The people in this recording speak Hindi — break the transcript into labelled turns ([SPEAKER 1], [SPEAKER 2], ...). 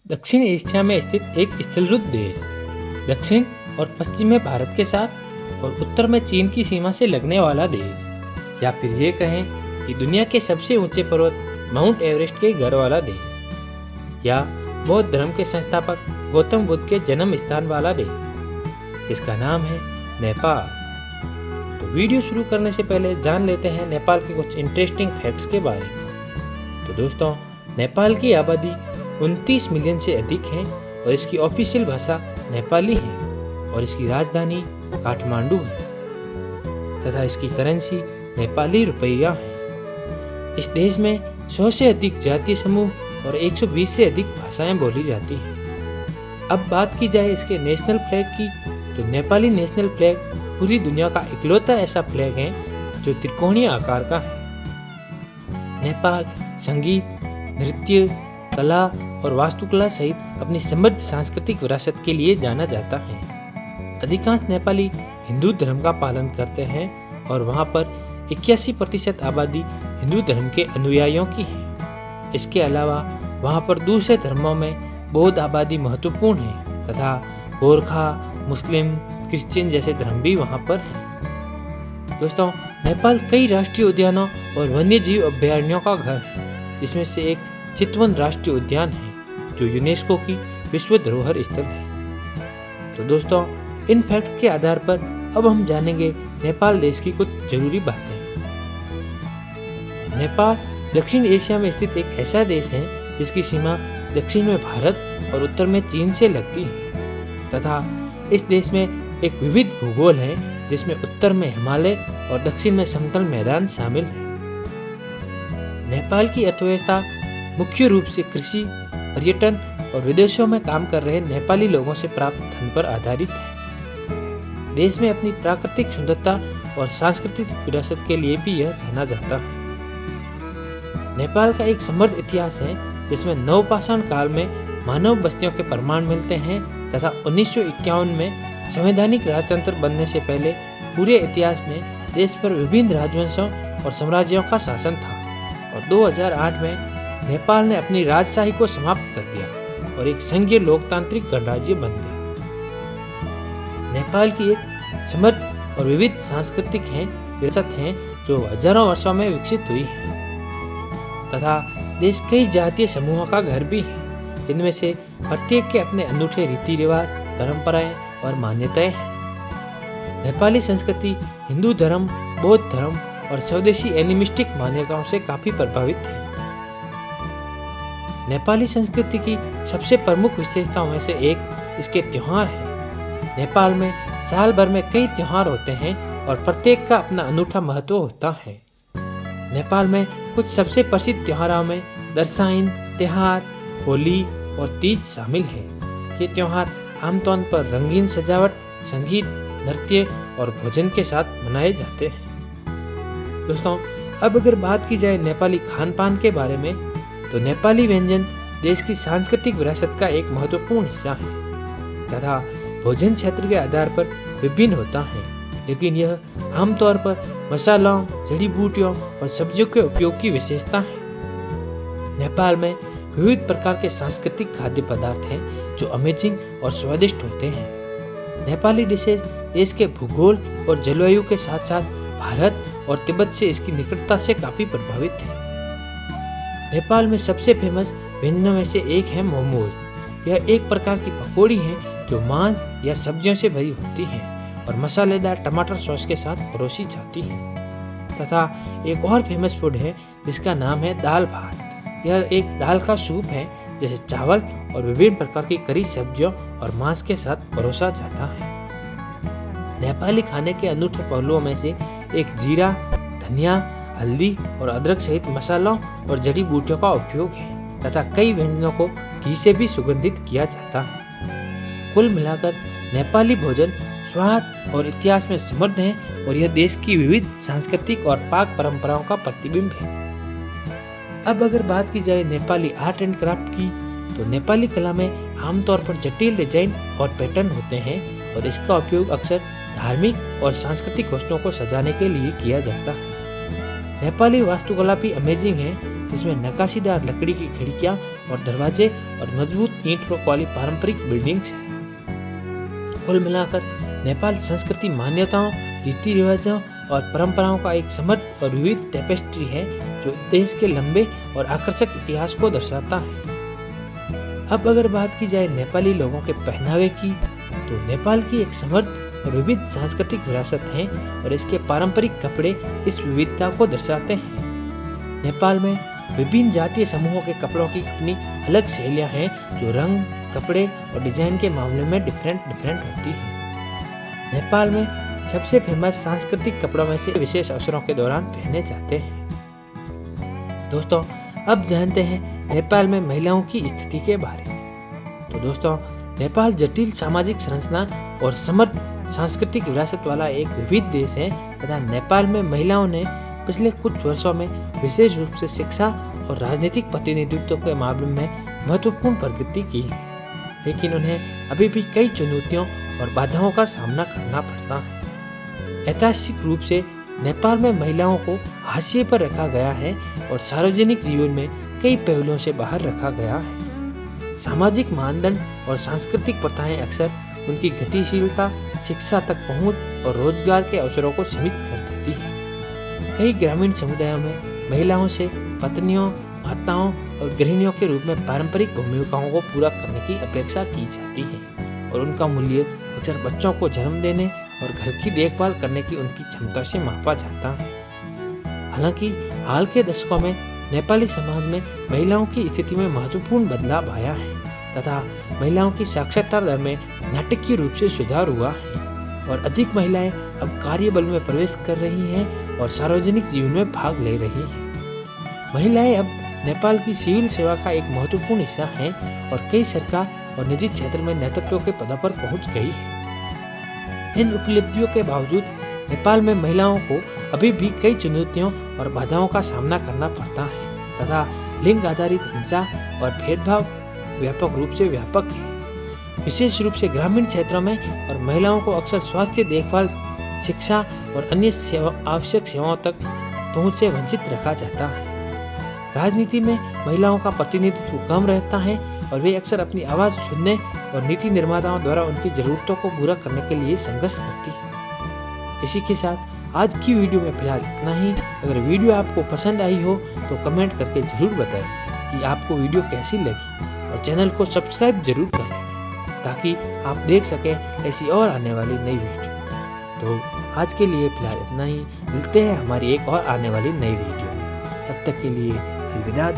[SPEAKER 1] दक्षिण एशिया में स्थित एक स्थलरुद्ध देश, दक्षिण और पश्चिम में भारत के साथ और उत्तर में चीन की सीमा से लगने वाला देश, या फिर ये कहें कि दुनिया के सबसे ऊंचे पर्वत माउंट एवरेस्ट के घर वाला देश, या बौद्ध धर्म के संस्थापक गौतम बुद्ध के जन्म स्थान वाला देश, जिसका नाम है नेपाल। तो वीडियो शुरू करने से पहले जान लेते हैं नेपाल के कुछ इंटरेस्टिंग फैक्ट्स के बारे में। तो दोस्तों, नेपाल की आबादी 29 मिलियन से अधिक है और इसकी ऑफिशियल भाषा नेपाली है और इसकी राजधानी काठमांडू है तथा इसकी करेंसी नेपाली रुपया है। इस देश में 100 से अधिक जातीय समूह और 120 से अधिक भाषाएं बोली जाती हैं। अब बात की जाए इसके नेशनल फ्लैग की, तो नेपाली नेशनल फ्लैग पूरी दुनिया का इकलौता ऐसा फ्लैग है जो त्रिकोणीय आकार का है। नेपाल संगीत, नृत्य, कला और वास्तुकला सहित अपनी समृद्ध सांस्कृतिक विरासत के लिए जाना जाता है। अधिकांश नेपाली हिंदू धर्म का पालन करते हैं और वहां पर 81% आबादी हिंदू धर्म के अनुयायियों की है। इसके अलावा वहां पर दूसरे धर्मों में बौद्ध आबादी महत्वपूर्ण है तथा गोरखा, मुस्लिम, क्रिश्चियन जैसे धर्म भी वहां पर हैं। दोस्तों, नेपाल कई राष्ट्रीय उद्यानों और वन्यजीव अभयारण्यों का घर है, जिसमें से एक चितवन राष्ट्रीय उद्यान है जो यूनेस्को की विश्व धरोहर स्थल है। तो दोस्तों, इन फैक्ट्स के आधार पर अब हम जानेंगे नेपाल देश की कुछ जरूरी बातें। नेपाल दक्षिण एशिया में स्थित एक ऐसा देश है जिसकी सीमा दक्षिण में भारत और उत्तर में चीन से लगती है तथा इस देश में एक विविध भूगोल है जिसमें उत्तर में हिमालय और दक्षिण में समतल मैदान शामिल है। नेपाल की अर्थव्यवस्था मुख्य रूप से कृषि, पर्यटन और विदेशों में काम कर रहे नेपाली लोगों से प्राप्त धन पर आधारित है। देश में अपनी प्राकृतिक सुंदरता और सांस्कृतिक विरासत के लिए भी यह जाना जाता है। नेपाल का एक समृद्ध इतिहास है जिसमें नवपाषाण काल में मानव बस्तियों के प्रमाण मिलते हैं तथा 1951 में संवैधानिक राजतंत्र बनने से पहले पूरे इतिहास में देश पर विभिन्न राजवंशों और साम्राज्यों का शासन था और 2008 में नेपाल ने अपनी राजशाही को समाप्त कर दिया और एक संघीय लोकतांत्रिक गणराज्य बन गया। नेपाल की एक समृद्ध और विविध सांस्कृतिक विरासत है जो हजारों वर्षों में विकसित हुई है तथा देश कई जातीय समूहों का घर भी है, जिनमें से प्रत्येक के अपने अनूठे रीति रिवाज, परंपराएं और मान्यताएं हैं। नेपाली संस्कृति हिंदू धर्म, बौद्ध धर्म और स्वदेशी एनिमिस्टिक मान्यताओं से काफी प्रभावित है। नेपाली संस्कृति की सबसे प्रमुख विशेषताओं में से एक इसके त्योहार है। नेपाल में साल भर में कई त्योहार होते हैं और प्रत्येक का अपना अनूठा महत्व होता है। नेपाल में कुछ सबसे प्रसिद्ध त्योहारों में दशैं, त्योहार, होली और तीज शामिल है। ये त्योहार आमतौर पर रंगीन सजावट, संगीत, नृत्य और भोजन के साथ मनाए जाते हैं। दोस्तों, अब अगर बात की जाए नेपाली खान पान के बारे में, तो नेपाली व्यंजन देश की सांस्कृतिक विरासत का एक महत्वपूर्ण हिस्सा है तथा भोजन क्षेत्र के आधार पर विभिन्न होता है, लेकिन यह आमतौर पर मसालों, जड़ी बूटियों और सब्जियों के उपयोग की विशेषता है। नेपाल में विविध प्रकार के सांस्कृतिक खाद्य पदार्थ हैं जो अमेजिंग और स्वादिष्ट होते हैं। नेपाली डिशेज देश के भूगोल और जलवायु के साथ साथ भारत और तिब्बत से इसकी निकटता से काफी प्रभावित है। नेपाल में सबसे फेमस व्यंजनों में से एक है मोमोज। यह एक प्रकार की पकौड़ी है जो मांस या सब्जियों से भरी होती है और मसालेदार टमाटर सॉस के साथ परोसी जाती है तथा एक और फेमस फूड है जिसका नाम है दाल भात। यह एक दाल का सूप है जैसे चावल और विभिन्न प्रकार की करी सब्जियों और मांस के साथ परोसा जाता है। नेपाली खाने के अनूठे पहलुओं में से एक जीरा, धनिया, हल्दी और अदरक सहित मसालों और जड़ी बूटियों का उपयोग है तथा कई व्यंजनों को घी से भी सुगंधित किया जाता है। कुल मिलाकर नेपाली भोजन स्वाद और इतिहास में समृद्ध है और यह देश की विविध सांस्कृतिक और पाक परंपराओं का प्रतिबिंब है। अब अगर बात की जाए नेपाली आर्ट एंड क्राफ्ट की, तो नेपाली कला में आमतौर पर जटिल डिजाइन और पैटर्न होते हैं और इसका उपयोग अक्सर धार्मिक और सांस्कृतिक वस्तुओं को सजाने के लिए किया जाता है। नेपाली वास्तुकला भी अमेजिंग है, जिसमें नक्काशीदार लकड़ी की खिड़कियां और दरवाजे और मजबूत ईंटों वाली पारंपरिक बिल्डिंग्स हैं। कुल मिलाकर नेपाल संस्कृति, मान्यताओं, रीति रिवाजों और परंपराओं का एक समृद्ध और विविध टेपेस्ट्री है जो देश के लंबे और आकर्षक इतिहास को दर्शाता है। अब अगर बात की जाए नेपाली लोगों के पहनावे की, तो नेपाल की एक समृद्ध और विविध सांस्कृतिक विरासत है और इसके पारंपरिक कपड़े इस विविधता को दर्शाते हैं। नेपाल में विभिन्न जातीय समूहों के कपड़ों की अपनी अलग शैलियाँ हैं जो रंग, कपड़े और डिजाइन के मामले में डिफरेंट होती हैं। नेपाल में सबसे फेमस सांस्कृतिक कपड़ों में से विशेष अवसरों के दौरान पहने जाते हैं। दोस्तों, अब जानते हैं नेपाल में महिलाओं की स्थिति के बारे में। तो दोस्तों, नेपाल जटिल सामाजिक संरचना और समृद्ध सांस्कृतिक विरासत वाला एक विविध देश है तथा नेपाल में महिलाओं ने पिछले कुछ वर्षों में विशेष रूप से शिक्षा और राजनीतिक प्रतिनिधित्व के मामले में महत्वपूर्ण प्रगति की है, लेकिन उन्हें अभी भी कई चुनौतियों और बाधाओं का सामना करना पड़ता है। ऐतिहासिक रूप से नेपाल में महिलाओं को हाशिए पर रखा गया है और सार्वजनिक जीवन में कई पहलुओं से बाहर रखा गया है। सामाजिक मानदंड और सांस्कृतिक प्रथाएं अक्सर उनकी गतिशीलता, शिक्षा तक पहुंच और रोजगार के अवसरों को सीमित कर देती है। कई ग्रामीण समुदायों में महिलाओं से पत्नियों, माताओं और गृहिणियों के रूप में पारंपरिक भूमिकाओं को पूरा करने की अपेक्षा की जाती है और उनका मूल्य अक्सर बच्चों को जन्म देने और घर की देखभाल करने की उनकी क्षमता से मापा जाता है। हालांकि हाल के दशकों में नेपाली समाज में महिलाओं की स्थिति में महत्वपूर्ण बदलाव आया है तथा महिलाओं की साक्षरता दर में नाटकीय रूप से सुधार हुआ है और अधिक महिलाएं अब कार्यबल में प्रवेश कर रही हैं और सार्वजनिक जीवन में भाग ले रही हैं। महिलाएं अब नेपाल की सिविल सेवा का एक महत्वपूर्ण हिस्सा हैं और कई सरकार और निजी क्षेत्र में नेतृत्व के पदों पर पहुंच गई है। इन उपलब्धियों के बावजूद नेपाल में महिलाओं को अभी भी कई चुनौतियों और बाधाओं का सामना करना पड़ता है तथा लिंग आधारित हिंसा और भेदभाव व्यापक रूप से व्यापक है। विशेष रूप से ग्रामीण क्षेत्रों में और महिलाओं को अक्सर स्वास्थ्य देखभाल, शिक्षा और अन्य आवश्यक सेवाओं तक पहुंच से वंचित रखा जाता है। राजनीति में महिलाओं का प्रतिनिधित्व कम रहता है और वे अक्सर अपनी आवाज़ सुनने और नीति निर्माताओं द्वारा उनकी ज़रूरतों को पूरा करने के लिए संघर्ष करती है। इसी के साथ आज की वीडियो में फिलहाल इतना ही। अगर वीडियो आपको पसंद आई हो तो कमेंट करके ज़रूर बताएं कि आपको वीडियो कैसी लगी और चैनल को सब्सक्राइब जरूर करें ताकि आप देख सकें ऐसी और आने वाली नई वीडियो। तो आज के लिए फिलहाल इतना ही। मिलते हैं हमारी एक और आने वाली नई वीडियो में। तब तक के लिए अलविदा।